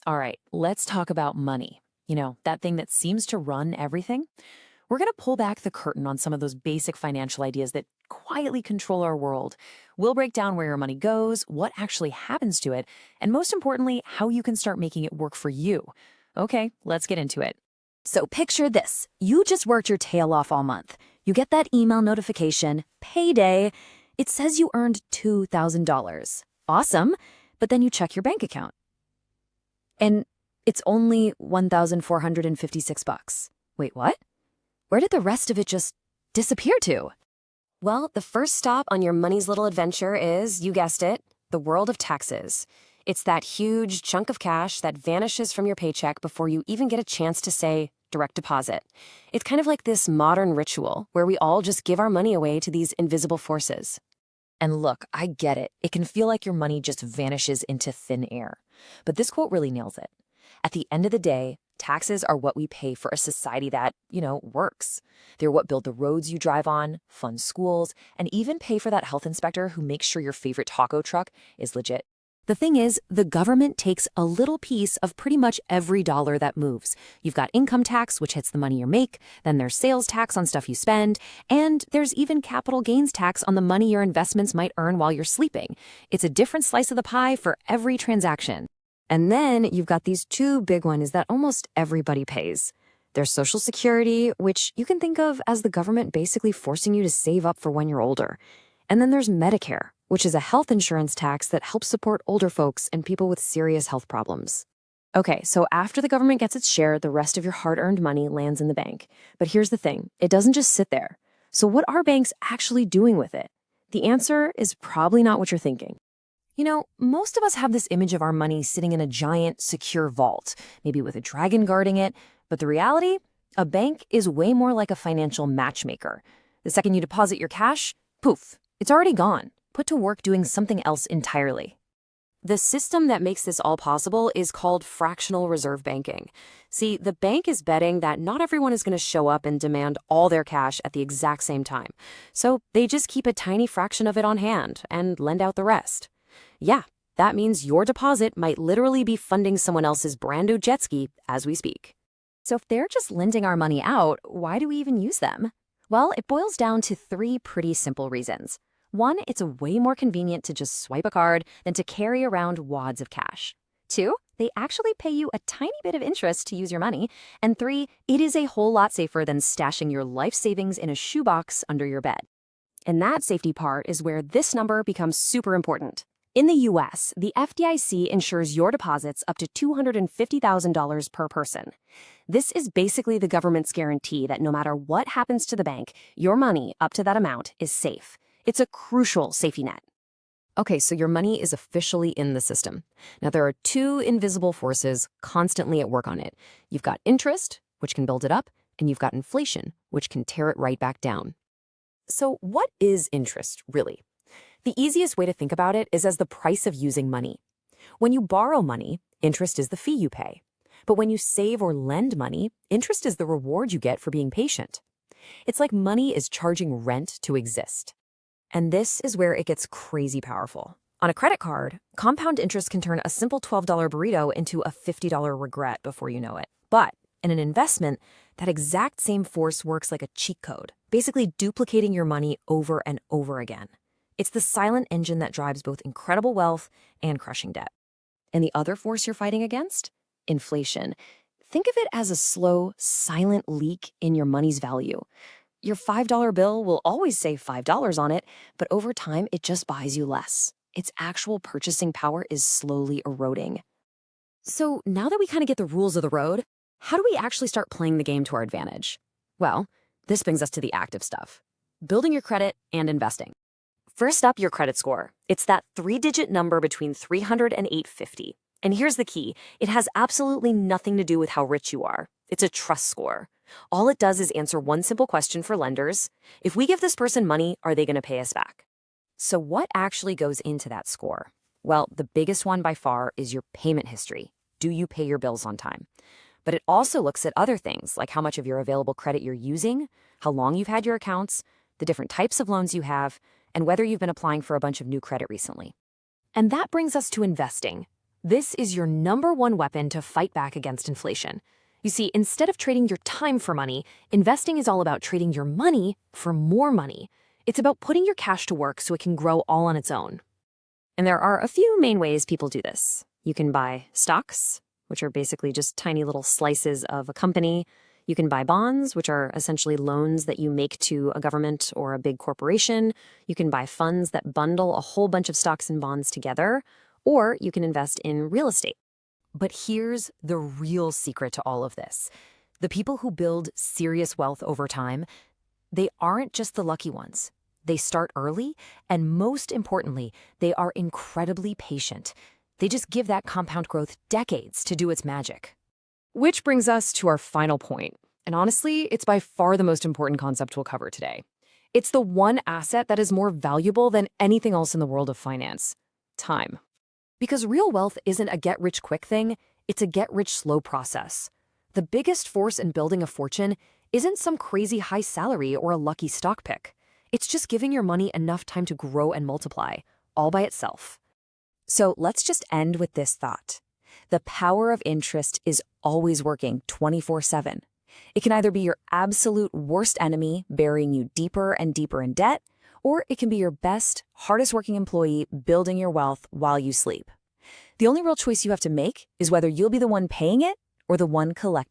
All right, let's talk about money. That thing that seems to run everything. We're going to pull back the curtain on some of those basic financial ideas that quietly control our world. We'll break down where your money goes, what actually happens to it, and most importantly, how you can start making it work for you. Okay, let's get into it. So picture this. You just worked your tail off all month. You get that email notification, payday. It says you earned $2,000. Awesome. But then you check your bank account. And it's only $1,456. Wait, what? Where did the rest of it just disappear to? Well, the first stop on your money's little adventure is, you guessed it, the world of taxes. It's that huge chunk of cash that vanishes from your paycheck before you even get a chance to say direct deposit. It's kind of like this modern ritual where we all just give our money away to these invisible forces. And look, I get it. It can feel like your money just vanishes into thin air. But this quote really nails it. At the end of the day, taxes are what we pay for a society that, works. They're what build the roads you drive on, fund schools, and even pay for that health inspector who makes sure your favorite taco truck is legit. The thing is, the government takes a little piece of pretty much every dollar that moves. You've got income tax, which hits the money you make, then there's sales tax on stuff you spend, and there's even capital gains tax on the money your investments might earn while you're sleeping. It's a different slice of the pie for every transaction. And then you've got these two big ones that almost everybody pays. There's Social Security, which you can think of as the government basically forcing you to save up for when you're older. And then there's Medicare, which is a health insurance tax that helps support older folks and people with serious health problems. Okay, so after the government gets its share, the rest of your hard-earned money lands in the bank. But here's the thing, it doesn't just sit there. So what are banks actually doing with it? The answer is probably not what you're thinking. Most of us have this image of our money sitting in a giant, secure vault, maybe with a dragon guarding it. But the reality? A bank is way more like a financial matchmaker. The second you deposit your cash, poof, it's already gone, put to work doing something else entirely. The system that makes this all possible is called fractional reserve banking. See, the bank is betting that not everyone is going to show up and demand all their cash at the exact same time. So they just keep a tiny fraction of it on hand and lend out the rest. Yeah, that means your deposit might literally be funding someone else's brand new jet ski as we speak. So if they're just lending our money out, why do we even use them? Well, it boils down to three pretty simple reasons. One, it's way more convenient to just swipe a card than to carry around wads of cash. Two, they actually pay you a tiny bit of interest to use your money. And three, it is a whole lot safer than stashing your life savings in a shoebox under your bed. And that safety part is where this number becomes super important. In the US, the FDIC insures your deposits up to $250,000 per person. This is basically the government's guarantee that no matter what happens to the bank, your money up to that amount is safe. It's a crucial safety net. Okay, so your money is officially in the system. Now, there are two invisible forces constantly at work on it. You've got interest, which can build it up, and you've got inflation, which can tear it right back down. So what is interest, really? The easiest way to think about it is as the price of using money. When you borrow money, interest is the fee you pay. But when you save or lend money, interest is the reward you get for being patient. It's like money is charging rent to exist. And this is where it gets crazy powerful. On a credit card, compound interest can turn a simple $12 burrito into a $50 regret before you know it. But in an investment, that exact same force works like a cheat code, basically duplicating your money over and over again. It's the silent engine that drives both incredible wealth and crushing debt. And the other force you're fighting against? Inflation. Think of it as a slow, silent leak in your money's value. Your $5 bill will always say $5 on it, but over time, it just buys you less. Its actual purchasing power is slowly eroding. So now that we kind of get the rules of the road, how do we actually start playing the game to our advantage? Well, this brings us to the active stuff. Building your credit and investing. First up, your credit score. It's that three-digit number between 300 and 850. And here's the key. It has absolutely nothing to do with how rich you are. It's a trust score. All it does is answer one simple question for lenders. If we give this person money, are they going to pay us back? So what actually goes into that score? Well, the biggest one by far is your payment history. Do you pay your bills on time? But it also looks at other things, like how much of your available credit you're using, how long you've had your accounts, the different types of loans you have, and whether you've been applying for a bunch of new credit recently. And that brings us to investing. This is your #1 weapon to fight back against inflation. You see, instead of trading your time for money, investing is all about trading your money for more money. It's about putting your cash to work so it can grow all on its own. And there are a few main ways people do this. You can buy stocks, which are basically just tiny little slices of a company. You can buy bonds, which are essentially loans that you make to a government or a big corporation. You can buy funds that bundle a whole bunch of stocks and bonds together, or you can invest in real estate. But here's the real secret to all of this. The people who build serious wealth over time, they aren't just the lucky ones. They start early, and most importantly, they are incredibly patient. They just give that compound growth decades to do its magic. Which brings us to our final point. And honestly, it's by far the most important concept we'll cover today. It's the one asset that is more valuable than anything else in the world of finance: time. Because real wealth isn't a get-rich-quick thing, it's a get-rich-slow process. The biggest force in building a fortune isn't some crazy high salary or a lucky stock pick. It's just giving your money enough time to grow and multiply, all by itself. So let's just end with this thought. The power of interest is always working 24/7. It can either be your absolute worst enemy, burying you deeper and deeper in debt, or it can be your best, hardest working employee building your wealth while you sleep. The only real choice you have to make is whether you'll be the one paying it or the one collecting.